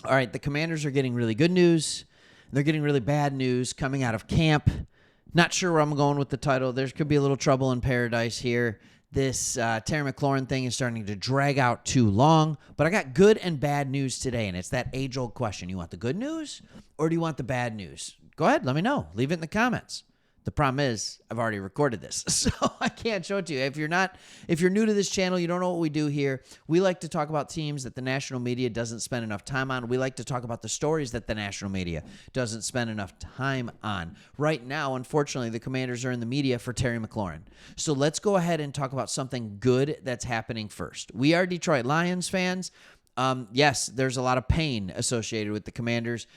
All right, the Commanders are getting really good news. They're getting really bad news coming out of camp. Not sure where I'm going with the title. There could be a little trouble in paradise here. This Terry McLaurin thing is starting to drag out too long. But I got good and bad news today, and it's that age-old question. You want the good news or do you want the bad news? Go ahead, let me know. Leave it in the comments. The problem is I've already recorded this, so I can't show it to you. If you're new to this channel, you don't know what we do here. We like to talk about teams that the national media doesn't spend enough time on. We like to talk about the stories that the national media doesn't spend enough time on. Right now, unfortunately, the Commanders are in the media for Terry McLaurin. So let's go ahead and talk about something good that's happening first. We are Detroit Lions fans. Yes, there's a lot of pain associated with the Commanders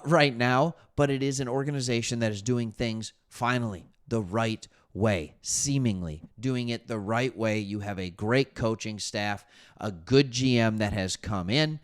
right now, but it is an organization that is doing things finally the right way, seemingly doing it the right way. You have a great coaching staff, a good GM that has come in.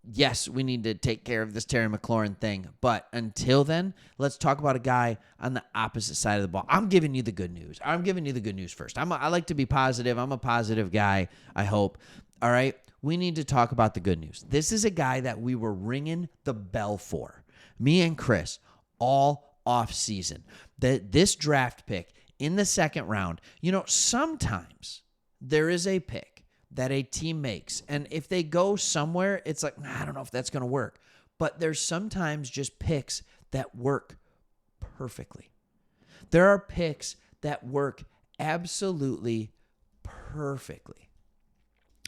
Yes, we need to take care of this Terry McLaurin thing, but until then, let's talk about a guy on the opposite side of the ball. I'm giving you the good news. I'm giving you the good news first. I like to be positive. I'm a positive guy, I hope. All right? We need to talk about the good news. This is a guy that we were ringing the bell for, me and Chris, all off season. This draft pick in the second round, sometimes there is a pick that a team makes, and if they go somewhere, it's like, I don't know if that's going to work. But there's sometimes just picks that work perfectly. There are picks that work absolutely perfectly.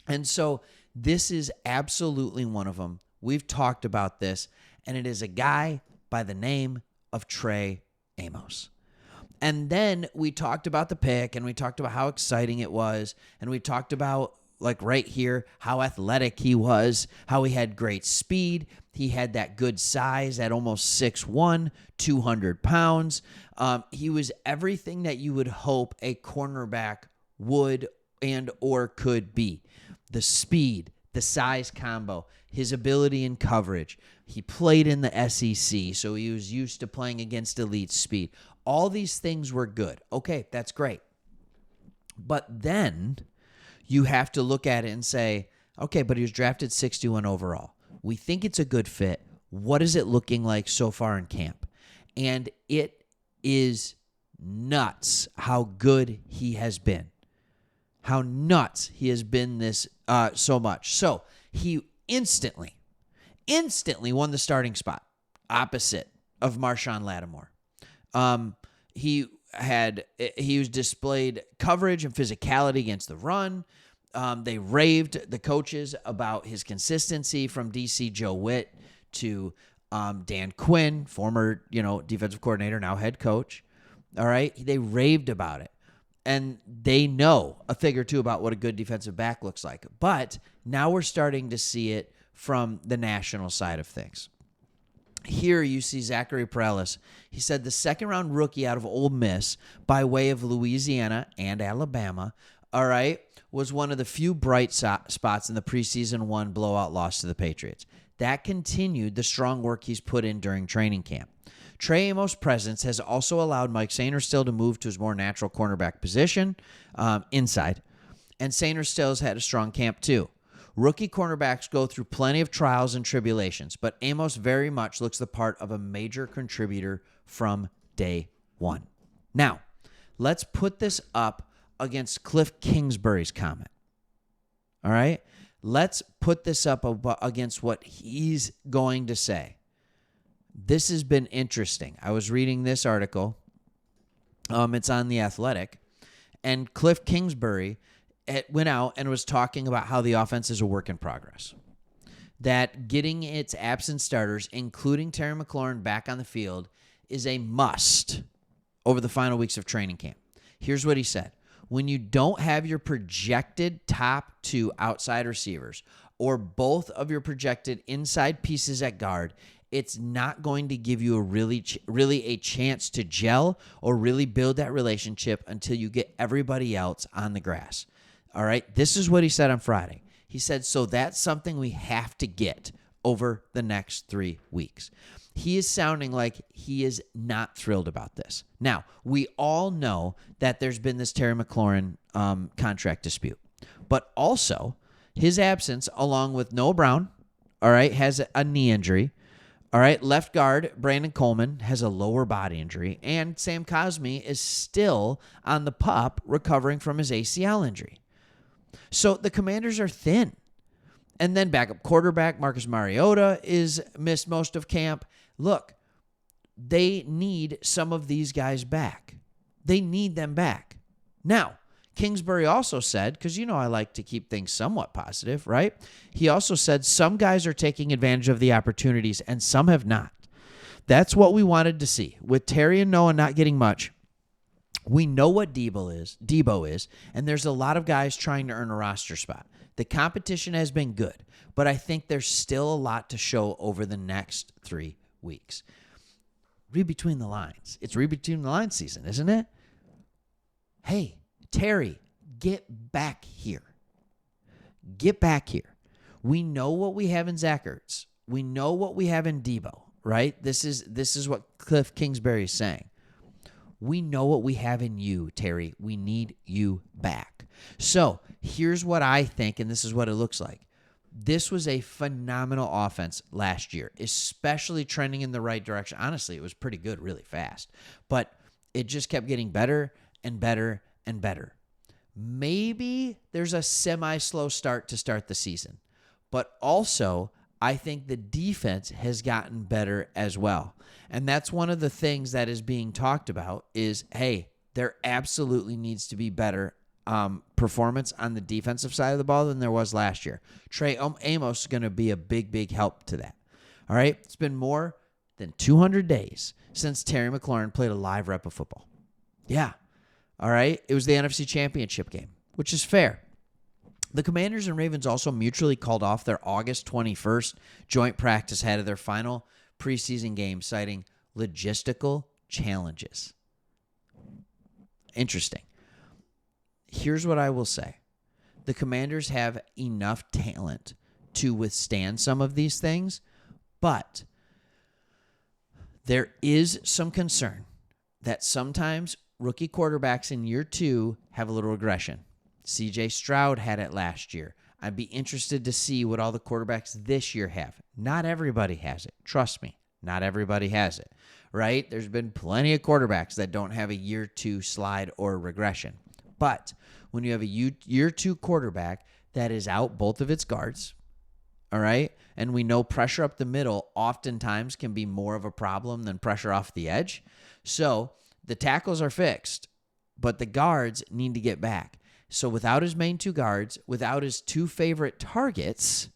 And so this is absolutely one of them. We've talked about this, and it is a guy by the name of Trey Amos. And then we talked about the pick, and we talked about how exciting it was, and we talked about, like right here, how athletic he was, how he had great speed. He had that good size at almost 6'1", 200 pounds. He was everything that you would hope a cornerback would and or could be. The speed, the size combo, his ability in coverage. He played in the SEC, so he was used to playing against elite speed. All these things were good. Okay, that's great. But then you have to look at it and say, okay, but he was drafted 61 overall. We think it's a good fit. What is it looking like so far in camp? And it is nuts how good he has been. How nuts he has been this so much. So he instantly won the starting spot opposite of Marshawn Lattimore. He was displayed coverage and physicality against the run. They raved, the coaches, about his consistency from DC Joe Witt to Dan Quinn, former defensive coordinator, now head coach. All right, they raved about it. And they know a thing or two about what a good defensive back looks like. But now we're starting to see it from the national side of things. Here you see Zachary Perales. He said the second-round rookie out of Ole Miss by way of Louisiana and Alabama, all right, was one of the few bright spots in the preseason 1 blowout loss to the Patriots. That continued the strong work he's put in during training camp. Trey Amos' presence has also allowed Mike Sainristil to move to his more natural cornerback position, inside. And Sainristil has had a strong camp too. Rookie cornerbacks go through plenty of trials and tribulations, but Amos very much looks the part of a major contributor from day one. Now, let's put this up against Cliff Kingsbury's comment. All right? Let's put this up against what he's going to say. This has been interesting. I was reading this article. It's on The Athletic. And Cliff Kingsbury went out and was talking about how the offense is a work in progress. That getting its absent starters, including Terry McLaurin, back on the field is a must over the final weeks of training camp. Here's what he said. When you don't have your projected top 2 outside receivers or both of your projected inside pieces at guard, it's not going to give you a really a chance to gel or really build that relationship until you get everybody else on the grass. All right? This is what he said on Friday. He said, so that's something we have to get over the next 3 weeks. He is sounding like he is not thrilled about this. Now, we all know that there's been this Terry McLaurin contract dispute, but also his absence, along with Noah Brown, all right, has a knee injury. All right, left guard Brandon Coleman has a lower body injury, and Sam Cosmi is still on the PUP recovering from his ACL injury. So the Commanders are thin. And then backup quarterback Marcus Mariota is missed most of camp. Look, they need some of these guys back. They need them back. Now, Kingsbury also said, because I like to keep things somewhat positive, right? He also said some guys are taking advantage of the opportunities and some have not. That's what we wanted to see. With Terry and Noah not getting much, we know what Debo is, and there's a lot of guys trying to earn a roster spot. The competition has been good, but I think there's still a lot to show over the next 3 weeks. Read between the lines. It's read between the lines season, isn't it? Hey, Terry, get back here. Get back here. We know what we have in Zach Ertz. We know what we have in Debo, right? This is what Cliff Kingsbury is saying. We know what we have in you, Terry. We need you back. So here's what I think, and this is what it looks like. This was a phenomenal offense last year, especially trending in the right direction. Honestly, it was pretty good really fast, but it just kept getting better and better and better. Maybe there's a semi-slow start to start the season, but also I think the defense has gotten better as well. And that's one of the things that is being talked about is, hey, there absolutely needs to be better performance on the defensive side of the ball than there was last year. Trey Amos is going to be a big, big help to that. All right? It's been more than 200 days since Terry McLaurin played a live rep of football. Yeah. All right? It was the NFC Championship game, which is fair. The Commanders and Ravens also mutually called off their August 21st joint practice ahead of their final preseason game, citing logistical challenges. Interesting. Here's what I will say. The Commanders have enough talent to withstand some of these things, but there is some concern that sometimes rookie quarterbacks in year 2 have a little regression. C.J. Stroud had it last year. I'd be interested to see what all the quarterbacks this year have. Not everybody has it. Trust me, not everybody has it, right? There's been plenty of quarterbacks that don't have a year 2 slide or regression. But when you have a year 2 quarterback that is out both of its guards, all right, and we know pressure up the middle oftentimes can be more of a problem than pressure off the edge. So the tackles are fixed, but the guards need to get back. So without his main 2 guards, without his 2 favorite targets,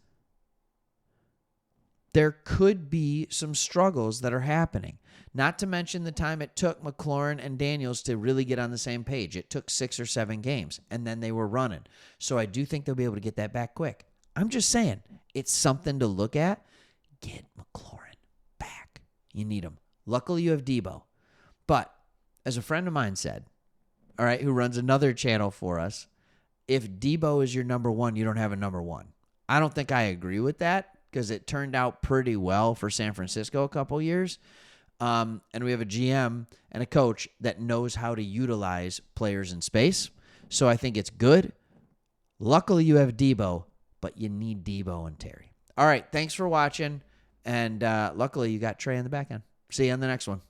there could be some struggles that are happening. Not to mention the time it took McLaurin and Daniels to really get on the same page. It took 6 or 7 games, and then they were running. So I do think they'll be able to get that back quick. I'm just saying, it's something to look at. Get McLaurin back. You need him. Luckily, you have Debo. But as a friend of mine said, all right, who runs another channel for us, if Debo is your number 1, you don't have a number 1. I don't think I agree with that because it turned out pretty well for San Francisco a couple years. And we have a GM and a coach that knows how to utilize players in space. So I think it's good. Luckily, you have Debo, but you need Debo and Terry. All right, thanks for watching. And luckily, you got Trey in the back end. See you on the next one.